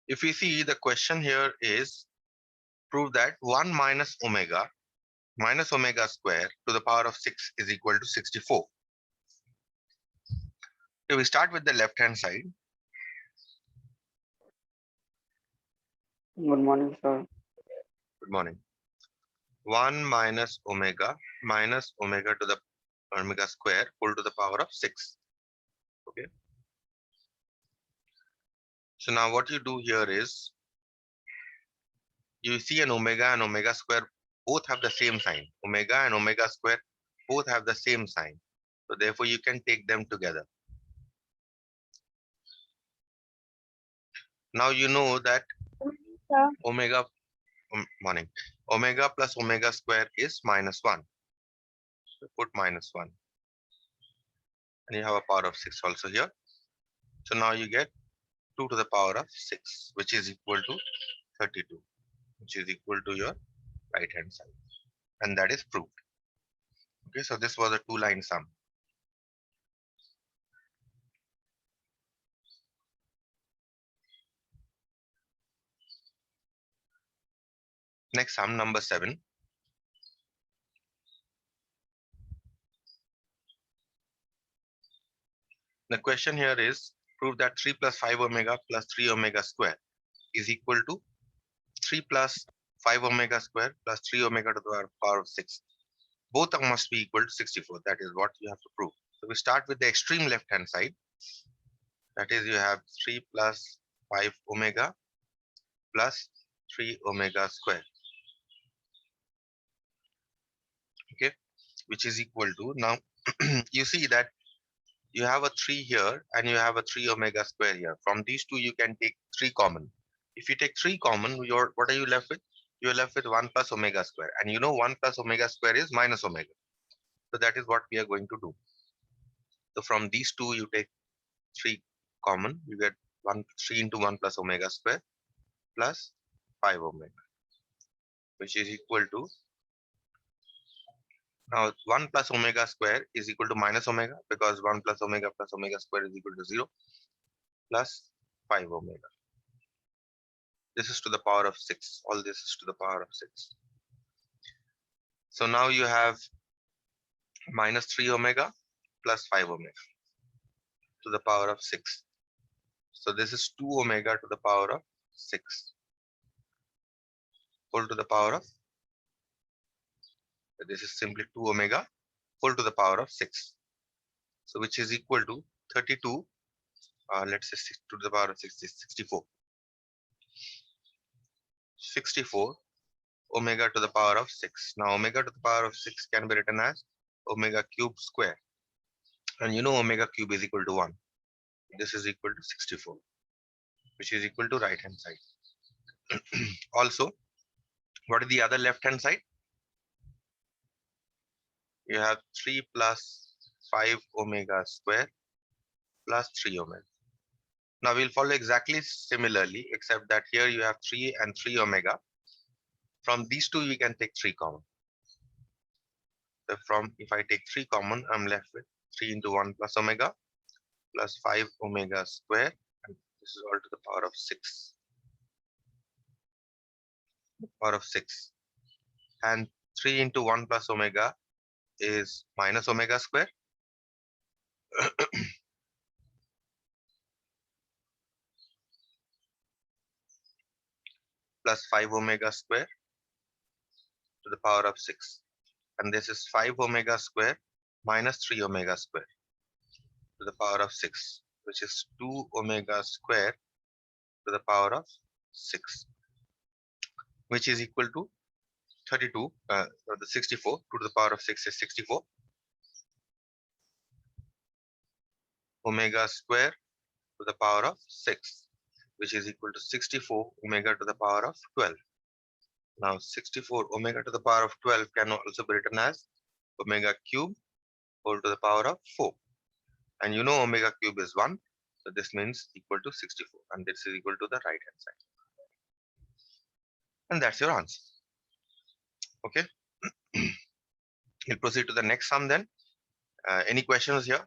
If you see, the question here is prove that 1 minus omega square to the power of 6 is equal to 64. So we start with the left hand side. Good morning, sir. Good morning. 1 minus omega to the omega square whole to the power of 6. Okay. So now what you do here is you see an omega and omega square both have the same sign. Omega and omega square both have the same sign. So therefore you can take them together. Now you know that Sir. omega omega plus omega square is minus 1. So put minus 1. And you have a power of 6 also here. So now you get 2 to the power of 6, which is equal to 32, which is equal to your right hand side. And that is proved. Okay, so this was a 2-line sum. Next sum number 7. The question here is prove that 3 plus 5 omega plus 3 omega square is equal to 3 plus 5 omega square plus 3 omega to the power of 6. Both must be equal to 64. That is what you have to prove. So we start with the extreme left hand side. That is, you have 3 plus 5 omega plus 3 omega square. Okay, which is equal to, now you see that you have a 3 here and you have a 3 omega square here. From these two you can take 3 common. If you take 3 common, what are you left with? You are left with 1 plus omega square, and you know 1 plus omega square is minus omega. So that is what we are going to do. So from these two you take 3 common, you get 3 into 1 plus omega square plus 5 omega, which is equal to, now 1 plus omega square is equal to minus omega, because 1 plus omega square is equal to 0, plus 5 omega. This is to the power of 6. All this is to the power of 6. So now you have minus 3 omega plus 5 omega to the power of 6. So this is 2 omega to the power of 6 whole to the power of, this is simply 2 omega whole to the power of 6. So which is equal to 32, let's say 6 to the power of 6 is 64. 64 omega to the power of 6. Now omega to the power of 6 can be written as omega cube square. And you know omega cube is equal to 1. This is equal to 64, which is equal to right hand side. Also, what is the other left hand side? You have 3 plus 5 omega square plus 3 omega. Now we'll follow exactly similarly, except that here you have 3 and 3 omega. From these two, we can take 3 common. So if I take 3 common, I'm left with 3 into 1 plus omega plus 5 omega square, and this is all to the power of 6. Power of 6. And 3 into 1 plus omega is minus omega square. Plus 5 omega square to the power of 6. And this is 5 omega square minus 3 omega square to the power of 6, which is 2 omega square to the power of 6, which is equal to 32, the 64, 2 to the power of 6 is 64. Omega square to the power of 6, which is equal to 64 omega to the power of 12. Now 64 omega to the power of 12 can also be written as omega cube whole to the power of 4. And you know omega cube is 1. So this means equal to 64. And this is equal to the right hand side. And that's your answer. Okay. We'll proceed to the next sum then. Any questions here?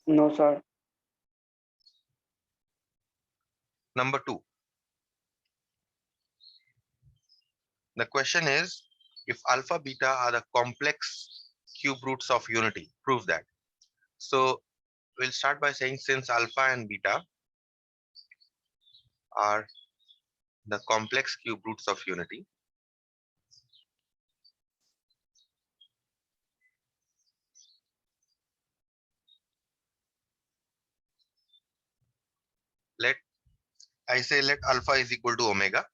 No, sir. Number two, the question is, if alpha beta are the complex cube roots of unity, prove that. So we'll start by saying, since alpha and beta are the complex cube roots of unity, let let alpha is equal to omega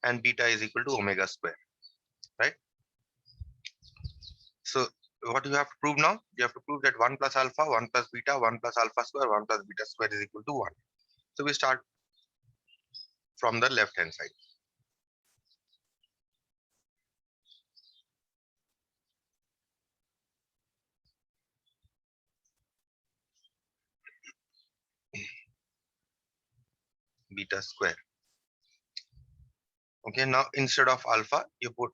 and beta is equal to omega square, right? So what you have to prove now? You have to prove that 1 plus alpha, 1 plus beta, 1 plus alpha square, 1 plus beta square is equal to 1. So we start from the left hand side. Beta square. Okay, now instead of alpha, you put,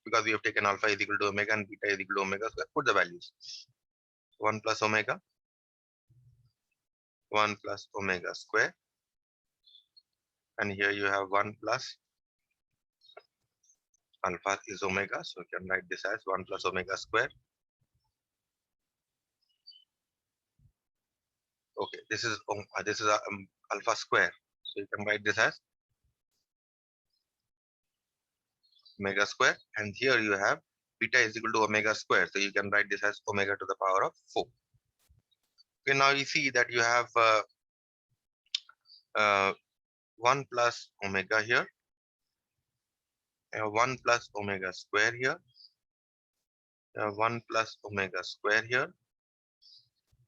because we have taken alpha is equal to omega and beta is equal to omega square, put the values. 1 plus omega, 1 plus omega square, and here you have 1 plus alpha is omega, so you can write this as 1 plus omega square. Okay, this is alpha square, so you can write this as omega square, and here you have beta is equal to omega square, so you can write this as omega to the power of 4. Okay, now you see that you have uh, 1 plus omega here, 1 plus omega square here, 1 plus omega square here,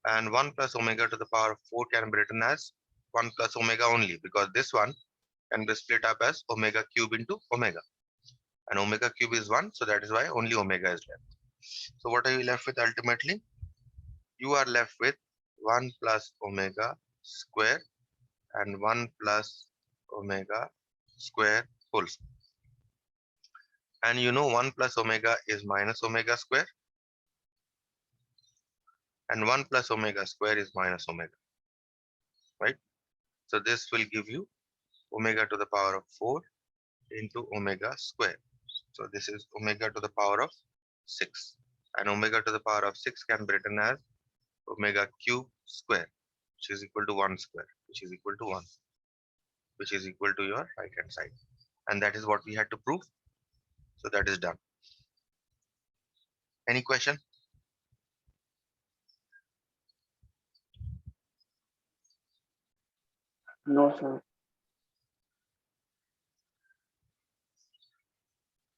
and 1 plus omega to the power of 4 can be written as 1 plus omega only, because this one can be split up as omega cube into omega, and omega cube is 1, so that is why only omega is left. So what are you left with ultimately? You are left with 1 plus omega square and 1 plus omega square whole square. And you know 1 plus omega is minus omega square, and 1 plus omega square is minus omega, right? So this will give you omega to the power of 4 into omega square. So this is omega to the power of 6, and omega to the power of 6 can be written as omega cube square, which is equal to 1 square, which is equal to 1, which is equal to your right hand side. And that is what we had to prove. So that is done. Any question? No, sir.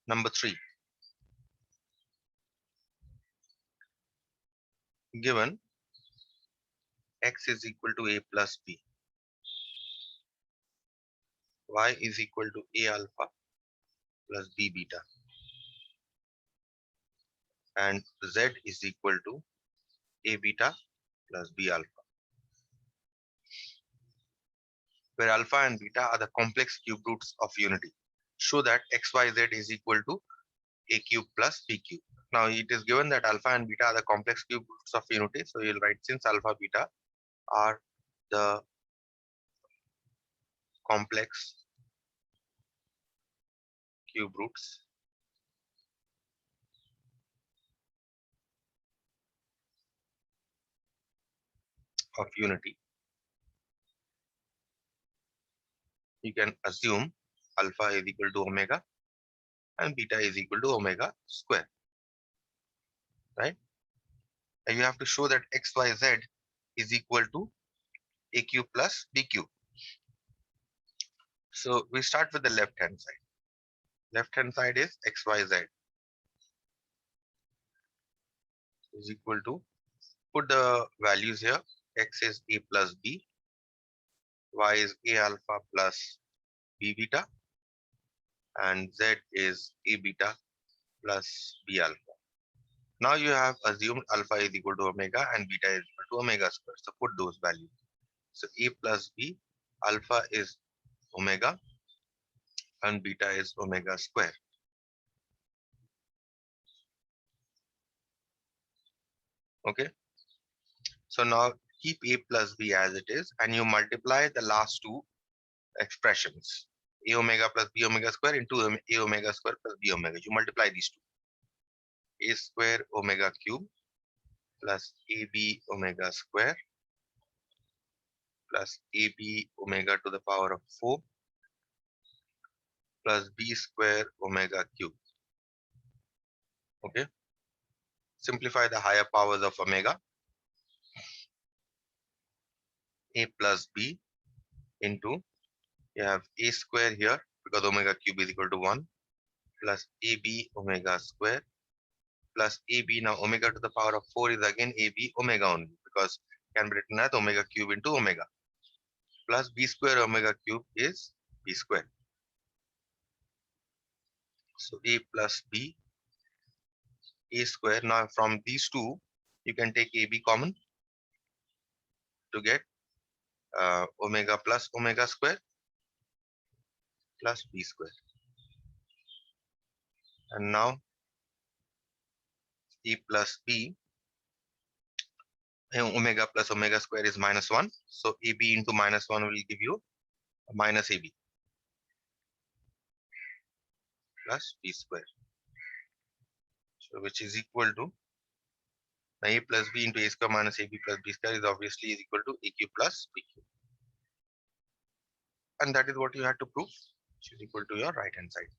Number 3. Given x is equal to a plus b, y is equal to a alpha plus b beta, and z is equal to a beta plus b alpha, where alpha and beta are the complex cube roots of unity. Show that xyz is equal to a cube plus b cube. Now it is given that alpha and beta are the complex cube roots of unity, so you'll write, since alpha beta are the complex cube roots of unity, you can assume alpha is equal to omega and beta is equal to omega square, right? And you have to show that xyz is equal to a cube plus b cube. So we start with the left hand side. Left hand side is xyz is equal to, put the values here. X is a plus b, y is a alpha plus b beta, and z is a beta plus b alpha. Now you have assumed alpha is equal to omega and beta is equal to omega square. So put those values. So a plus b, alpha is omega and beta is omega square. Okay. So now keep a plus b as it is, and you multiply the last two expressions. A omega plus b omega square into a omega square plus b omega. You multiply these two. A square omega cube plus ab omega square plus ab omega to the power of 4 plus b square omega cube. Okay. Simplify the higher powers of omega. A plus b into, you have a square here because omega cube is equal to 1 plus ab omega square plus ab. Now omega to the power of 4 is again ab omega only because it can be written as omega cube into omega plus b square omega cube is b square. So a plus b, a square. Now from these two you can take ab common to get omega plus omega square plus b square. And now a plus b, omega plus omega square is minus 1. So ab into minus 1 will give you minus ab plus b square. So which is equal to, now a plus b into a square minus ab plus b square is obviously is equal to a cube plus b cube. And that is what you had to prove, which is equal to your right hand side.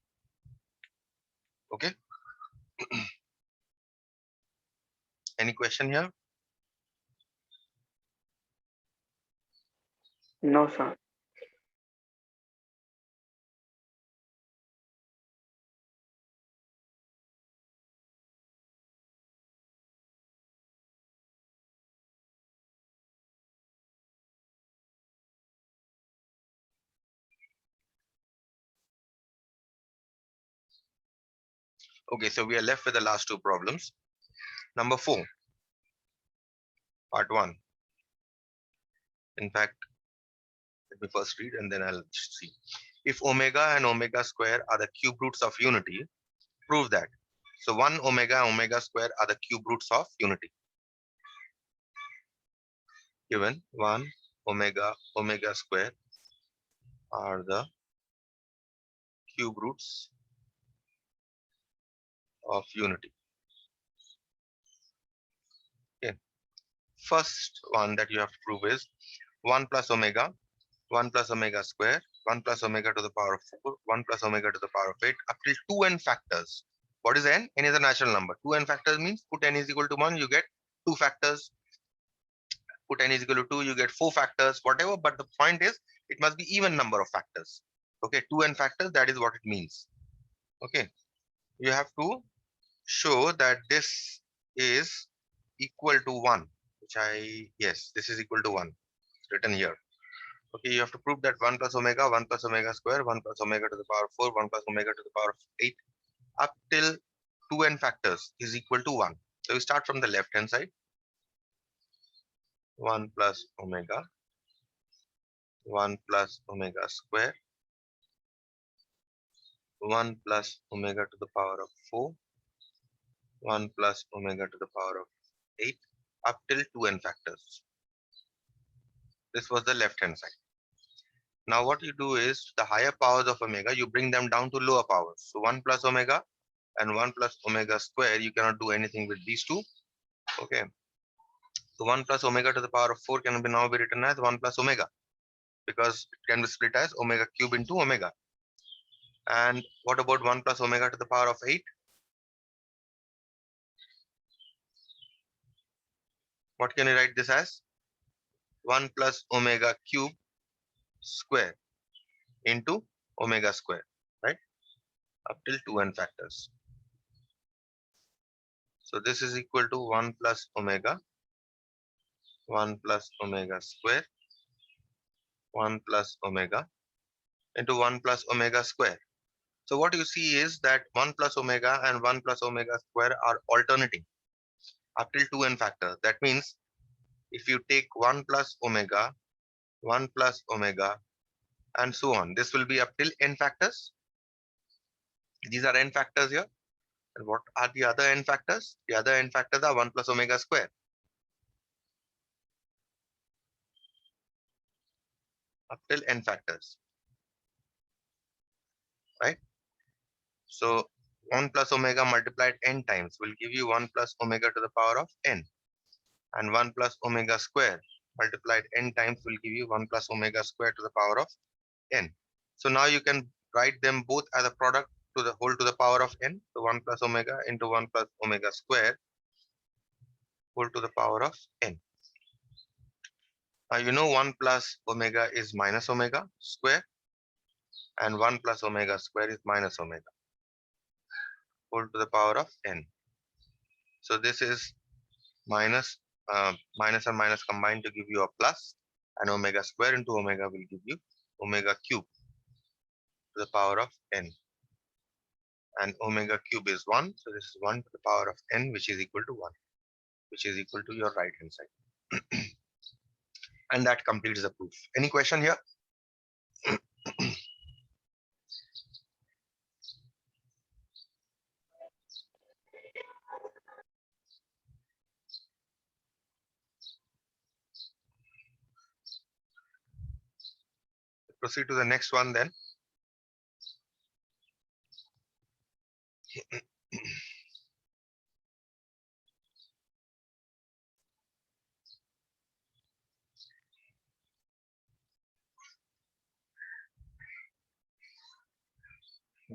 Okay. Any question here? No, sir. Okay, so we are left with the last two problems. Number 4, part 1. In fact, let me first read and then I'll see. If omega and omega square are the cube roots of unity, prove that. So 1 omega and omega square are the cube roots of unity. Given 1 omega omega square are the cube roots of unity. Okay. First one that you have to prove is 1 plus omega, 1 plus omega square, 1 plus omega to the power of 4, 1 plus omega to the power of 8, up till 2n factors. What is n? N is a natural number. 2n factors means put n is equal to 1, you get 2 factors. Put n is equal to 2, you get 4 factors, whatever. But the point is, it must be even number of factors. Okay, 2n factors, that is what it means. Okay, you have to show that this is equal to 1, which yes, this is equal to 1, it's written here. Okay, you have to prove that 1 plus omega, 1 plus omega square, 1 plus omega to the power of 4, 1 plus omega to the power of 8, up till 2n factors is equal to 1. So you start from the left hand side. 1 plus omega, 1 plus omega square, 1 plus omega to the power of 4, 1 plus omega to the power of 8, up till 2n factors. This was the left hand side. Now what you do is the higher powers of omega, you bring them down to lower powers. So 1 plus omega and 1 plus omega square, you cannot do anything with these two. Okay. So 1 plus omega to the power of 4 can be now be written as 1 plus omega because it can be split as omega cube into omega. And what about 1 plus omega to the power of 8? What can you write this as? 1 plus omega cube square into omega square, right? Up till 2n factors. So this is equal to 1 plus omega, 1 plus omega square, 1 plus omega into 1 plus omega square. So what you see is that 1 plus omega and 1 plus omega square are alternating up till 2n factor. That means if you take 1 plus omega, 1 plus omega, and so on, this will be up till n factors. These are n factors here. And what are the other n factors? The other n factors are 1 plus omega square. up till n factors, right? So 1 plus omega multiplied n times will give you 1 plus omega to the power of n, and 1 plus omega square multiplied n times will give you 1 plus omega square to the power of n. So now you can write them both as a product to the whole to the power of n. So 1 plus omega into 1 plus omega square whole to the power of n. Now you know 1 plus omega is minus omega square, and 1 plus omega square is minus omega whole to the power of n. So this is minus minus and minus combined to give you a plus, and omega square into omega will give you omega cube to the power of n, and omega cube is 1, so this is 1 to the power of n, which is equal to 1, which is equal to your right hand side. And that completes the proof. Any question here? Proceed to the next one then.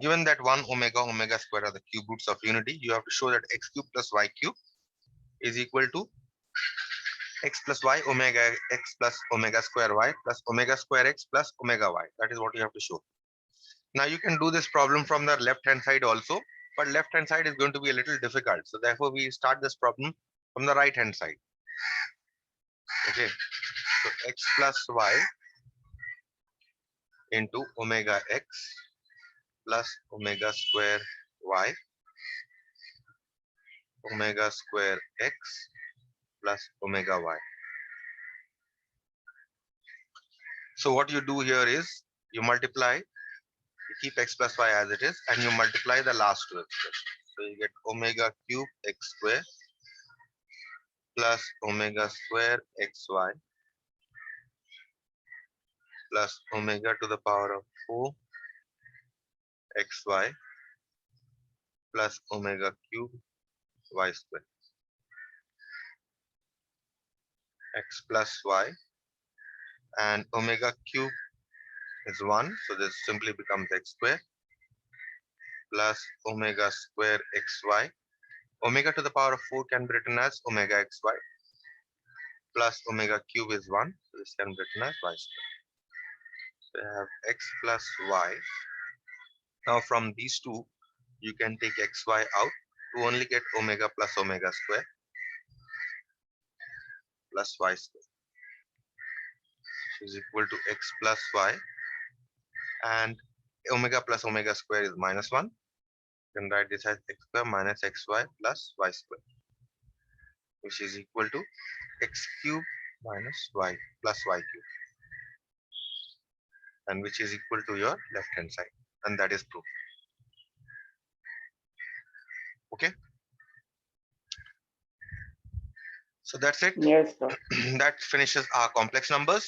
Given that 1 omega square are the cube roots of unity, you have to show that x cube plus y cube is equal to x plus y omega x plus omega square y plus omega square x plus omega y. That is what you have to show. Now you can do this problem from the left hand side also, but left hand side is going to be a little difficult. So therefore we start this problem from the right hand side. Okay, so x plus y into omega x plus omega square y omega square x plus omega y. So what you do here is you multiply, you keep x plus y as it is, and you multiply the last two expressions. So you get omega cube x square plus omega square xy plus omega to the power of 4 xy plus omega cube y square. X plus y, and omega cube is 1, so this simply becomes x square plus omega square xy. Omega to the power of 4 can be written as omega xy plus omega cube is 1, so this can be written as y square. So I have x plus y. Now from these two, you can take xy out to only get omega plus omega square plus y square, which is equal to x plus y, and omega plus omega square is minus 1. You can write this as x square minus xy plus y square, which is equal to x cube minus y plus y cube, and which is equal to your left hand side, and that is proof. Okay, so that's it. Yes, sir. That finishes our complex numbers.